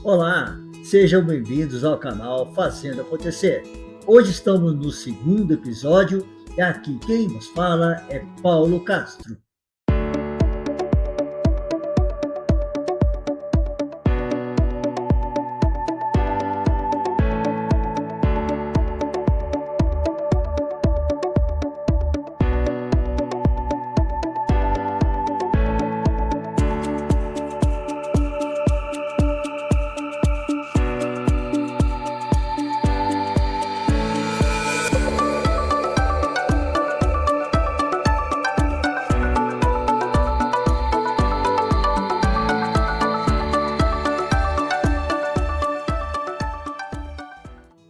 Olá, sejam bem-vindos ao canal Fazendo Acontecer. Hoje estamos no segundo episódio e aqui quem nos fala é Paulo Castro.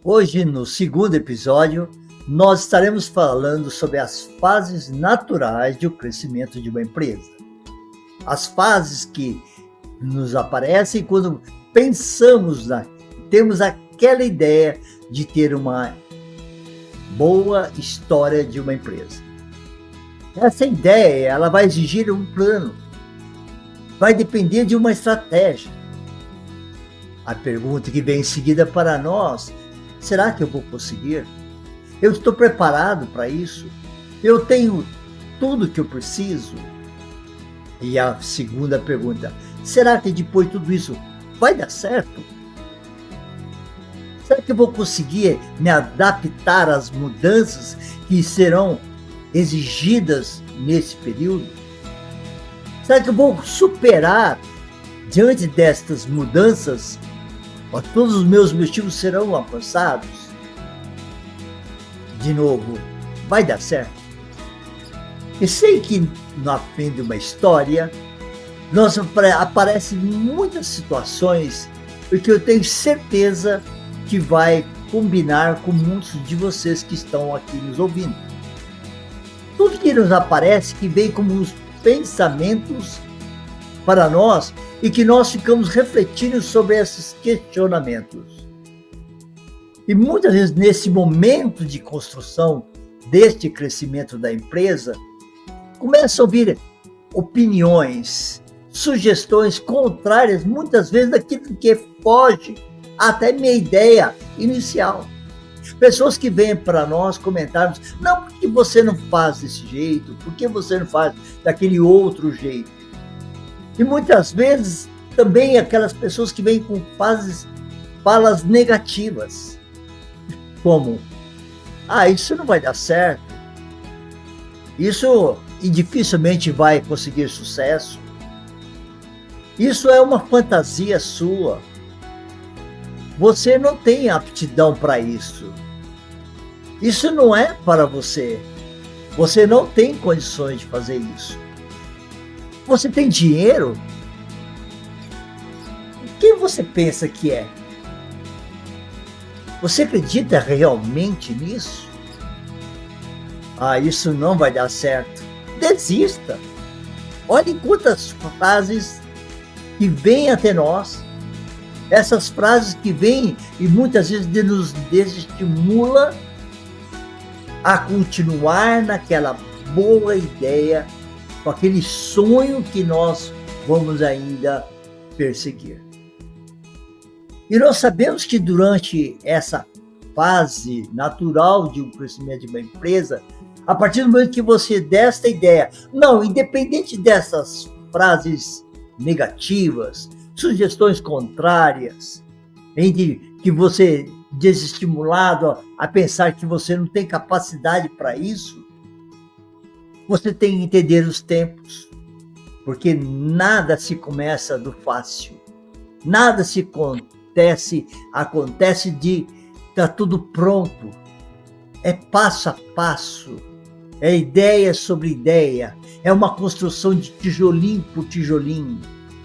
Hoje, no segundo episódio, nós estaremos falando sobre as fases naturais do crescimento de uma empresa. As fases que nos aparecem quando temos aquela ideia de ter uma boa história de uma empresa. Essa ideia, ela vai exigir um plano, vai depender de uma estratégia. A pergunta que vem em seguida para nós: será que eu vou conseguir? Eu estou preparado para isso? Eu tenho tudo que eu preciso? E a segunda pergunta: será que depois de tudo isso vai dar certo? Será que eu vou conseguir me adaptar às mudanças que serão exigidas nesse período? Será que eu vou superar diante destas mudanças? Todos os meus objetivos serão alcançados? De novo, vai dar certo? Eu sei que no fim de uma história, aparecem muitas situações que eu tenho certeza que vai combinar com muitos de vocês que estão aqui nos ouvindo. Tudo que nos aparece que vem como uns pensamentos para nós e que nós ficamos refletindo sobre esses questionamentos. E muitas vezes, nesse momento de construção deste crescimento da empresa, começam a vir opiniões, sugestões contrárias, muitas vezes daquilo que foge até minha ideia inicial. Pessoas que vêm para nós comentarmos: não, por que você não faz desse jeito? Por que você não faz daquele outro jeito? E muitas vezes também aquelas pessoas que vêm com falas negativas, como: isso não vai dar certo, isso e dificilmente vai conseguir sucesso, isso é uma fantasia sua, você não tem aptidão para isso, isso não é para você, você não tem condições de fazer isso. Você tem dinheiro? Quem você pensa que é? Você acredita realmente nisso? Isso não vai dar certo. Desista. Olhe quantas frases que vêm até nós. Essas frases que vêm e muitas vezes nos desestimula a continuar naquela boa ideia, com aquele sonho que nós vamos ainda perseguir. E nós sabemos que durante essa fase natural de um crescimento de uma empresa, a partir do momento que você der esta ideia, independente dessas frases negativas, sugestões contrárias, que você desestimulado a pensar que você não tem capacidade para isso, você tem que entender os tempos, porque nada se começa do fácil, nada se acontece de tá tudo pronto, é passo a passo, é ideia sobre ideia, é uma construção de tijolinho por tijolinho,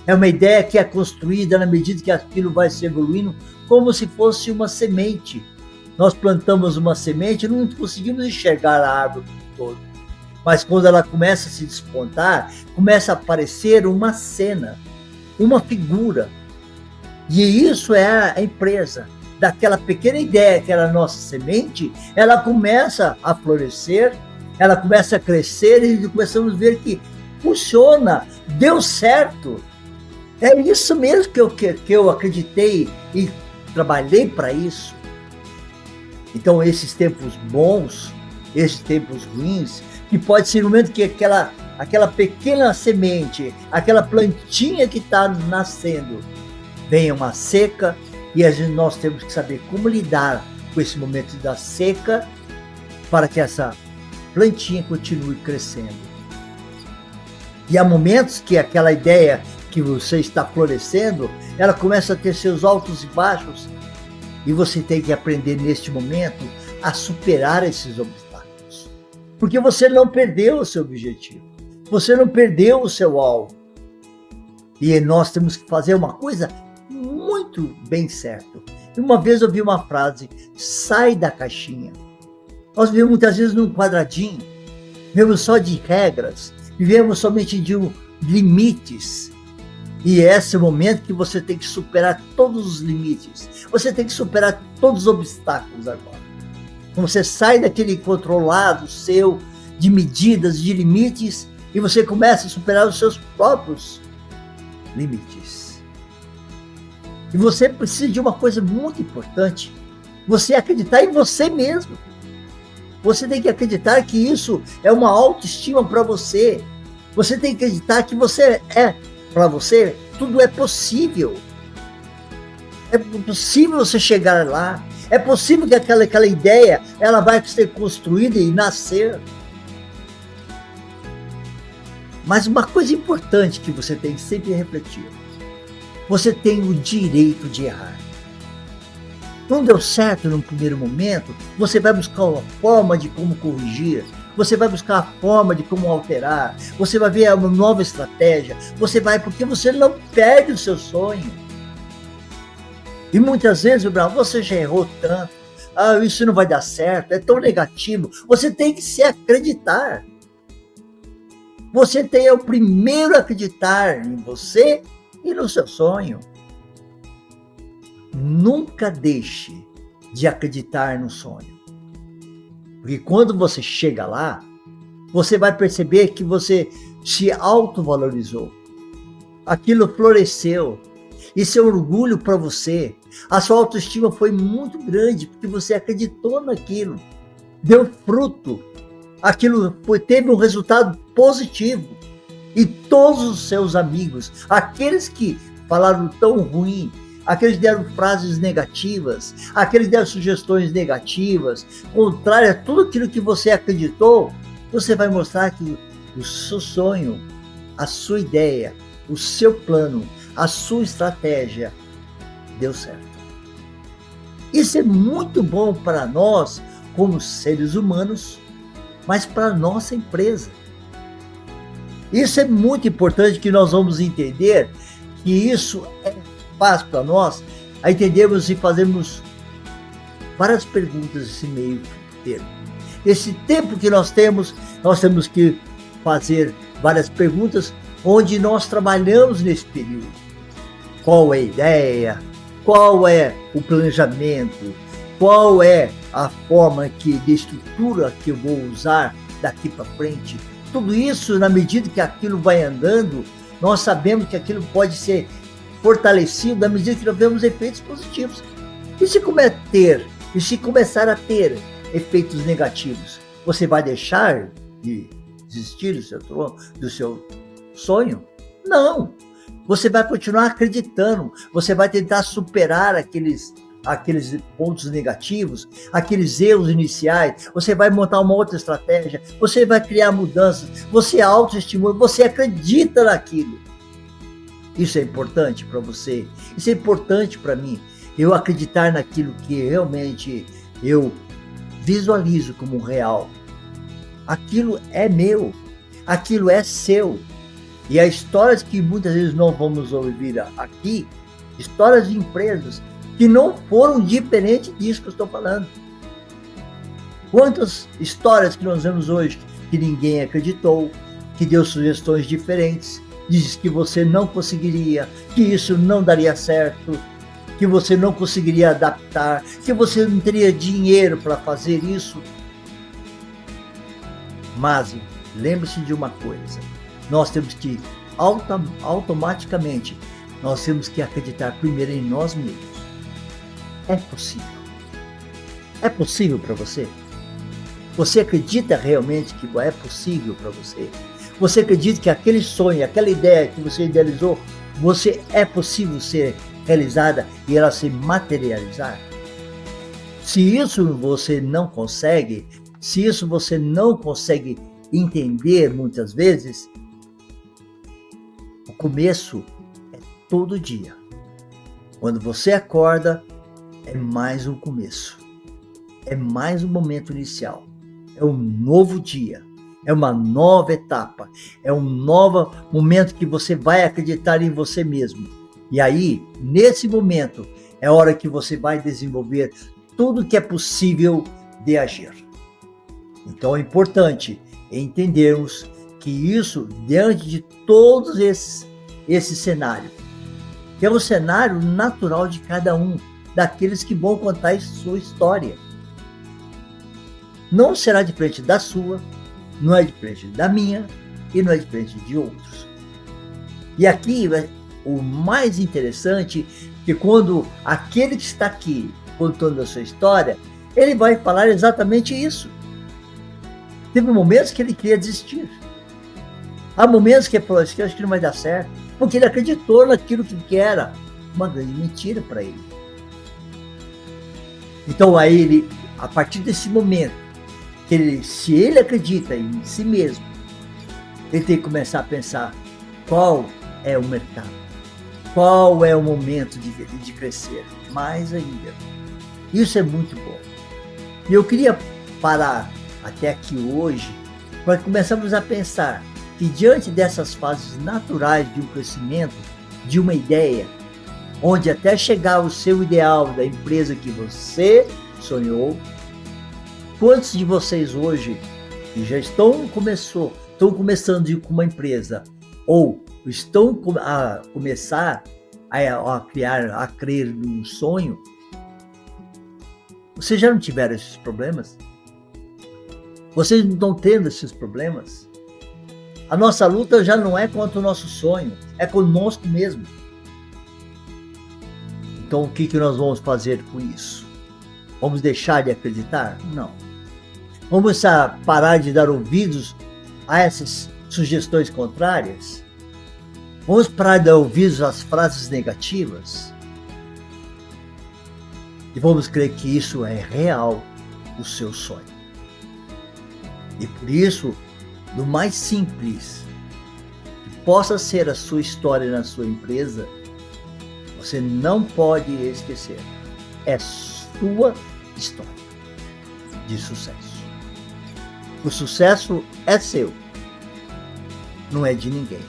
é uma ideia que é construída na medida que aquilo vai se evoluindo, como se fosse uma semente. Nós plantamos uma semente e não conseguimos enxergar a árvore toda. Mas quando ela começa a se despontar, começa a aparecer uma cena, uma figura. E isso é a empresa. Daquela pequena ideia que era a nossa semente, ela começa a florescer, ela começa a crescer e começamos a ver que funciona, deu certo. É isso mesmo que eu acreditei e trabalhei para isso. Então, esses tempos bons, esses tempos ruins, que pode ser o momento que aquela pequena semente, aquela plantinha que está nascendo, venha uma seca, e nós temos que saber como lidar com esse momento da seca para que essa plantinha continue crescendo. E há momentos que aquela ideia que você está florescendo, ela começa a ter seus altos e baixos, e você tem que aprender neste momento a superar esses obstáculos. Porque você não perdeu o seu objetivo, você não perdeu o seu alvo. E nós temos que fazer uma coisa muito bem certa. E uma vez eu vi uma frase: sai da caixinha. Nós vivemos muitas vezes num quadradinho, vivemos só de regras, vivemos somente de limites. E esse é o momento que você tem que superar todos os limites. Você tem que superar todos os obstáculos agora. Então você sai daquele controlado seu, de medidas, de limites, e você começa a superar os seus próprios limites. E você precisa de uma coisa muito importante: você acreditar em você mesmo. Você tem que acreditar que isso é uma autoestima para você. Você tem que acreditar que para você, tudo é possível. É possível você chegar lá. É possível que aquela ideia, ela vai ser construída e nascer. Mas uma coisa importante que você tem que sempre refletir: você tem o direito de errar. Não deu certo num primeiro momento, você vai buscar uma forma de como corrigir, você vai buscar a forma de como alterar, você vai ver uma nova estratégia, porque você não perde o seu sonho. E muitas vezes, você já errou tanto, isso não vai dar certo, é tão negativo. Você tem que se acreditar. Você tem o primeiro a acreditar em você e no seu sonho. Nunca deixe de acreditar no sonho. Porque quando você chega lá, você vai perceber que você se autovalorizou. Aquilo floresceu. Isso é orgulho para você. A sua autoestima foi muito grande porque você acreditou naquilo. Deu fruto. Aquilo teve um resultado positivo. E todos os seus amigos, aqueles que falaram tão ruim, aqueles que deram frases negativas, aqueles que deram sugestões negativas, contrário a tudo aquilo que você acreditou, você vai mostrar que o seu sonho, a sua ideia, o seu plano, a sua estratégia deu certo. Isso é muito bom para nós, como seres humanos, mas para a nossa empresa. Isso é muito importante, que nós vamos entender que isso faz para nós a entendermos e fazermos várias perguntas nesse meio termo. Esse tempo que nós temos que fazer várias perguntas, onde nós trabalhamos nesse período. Qual é a ideia? Qual é o planejamento? Qual é a forma de estrutura que eu vou usar daqui para frente? Tudo isso, na medida que aquilo vai andando, nós sabemos que aquilo pode ser fortalecido na medida que nós vemos efeitos positivos. E se começar a ter efeitos negativos, você vai deixar de desistir do seu sonho? Não! Você vai continuar acreditando, você vai tentar superar aqueles pontos negativos, aqueles erros iniciais, você vai montar uma outra estratégia, você vai criar mudanças, você autoestimula, você acredita naquilo. Isso é importante para você, isso é importante para mim, eu acreditar naquilo que realmente eu visualizo como real. Aquilo é meu, aquilo é seu. E há histórias que muitas vezes não vamos ouvir aqui, histórias de empresas que não foram diferentes disso que eu estou falando. Quantas histórias que nós vemos hoje que ninguém acreditou, que deu sugestões diferentes, disse que você não conseguiria, que isso não daria certo, que você não conseguiria adaptar, que você não teria dinheiro para fazer isso. Mas lembre-se de uma coisa: nós temos que automaticamente nós temos que acreditar primeiro em nós mesmos. É possível. É possível para você? Você acredita realmente que é possível para você? Você acredita que aquele sonho, aquela ideia que você idealizou, é possível ser realizada e ela se materializar? Se isso você não consegue, se isso você não consegue entender muitas vezes, o começo é todo dia. Quando você acorda, é mais um começo. É mais um momento inicial. É um novo dia. É uma nova etapa. É um novo momento que você vai acreditar em você mesmo. E aí, nesse momento, é a hora que você vai desenvolver tudo que é possível de agir. Então é importante entendermos que isso, diante de todos esse cenário, que é o cenário natural de cada um, daqueles que vão contar a sua história. Não será diferente da sua, não é diferente da minha e não é diferente de outros. E aqui, o mais interessante é que quando aquele que está aqui contando a sua história, ele vai falar exatamente isso. Teve momentos que ele queria desistir. Há momentos que ele falou assim, acho que não vai dar certo, porque ele acreditou naquilo que era uma grande mentira para ele. Então aí ele, a partir desse momento, se ele acredita em si mesmo, ele tem que começar a pensar qual é o mercado, qual é o momento de crescer, mais ainda. Isso é muito bom. E eu queria parar até aqui hoje para começarmos a pensar que diante dessas fases naturais de um crescimento, de uma ideia, onde até chegar ao seu ideal da empresa que você sonhou, quantos de vocês hoje que já estão começando com uma empresa ou estão a começar a crer num sonho, vocês já não tiveram esses problemas? Vocês não estão tendo esses problemas? A nossa luta já não é contra o nosso sonho, é conosco mesmo. Então o que nós vamos fazer com isso? Vamos deixar de acreditar? Não. Vamos parar de dar ouvidos a essas sugestões contrárias? Vamos parar de dar ouvidos às frases negativas? E vamos crer que isso é real, o seu sonho. E por isso, do mais simples que possa ser a sua história na sua empresa, você não pode esquecer. É sua história de sucesso. O sucesso é seu, não é de ninguém.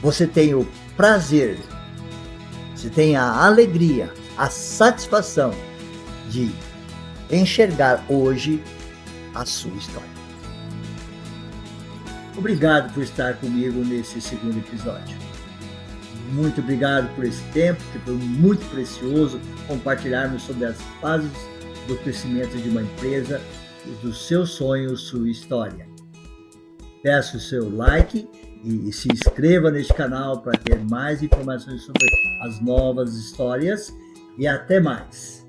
Você tem o prazer, você tem a alegria, a satisfação de enxergar hoje a sua história. Obrigado por estar comigo nesse segundo episódio. Muito obrigado por esse tempo, que foi muito precioso compartilharmos sobre as fases do crescimento de uma empresa e do seu sonho, sua história. Peço o seu like e se inscreva neste canal para ter mais informações sobre as novas histórias e até mais.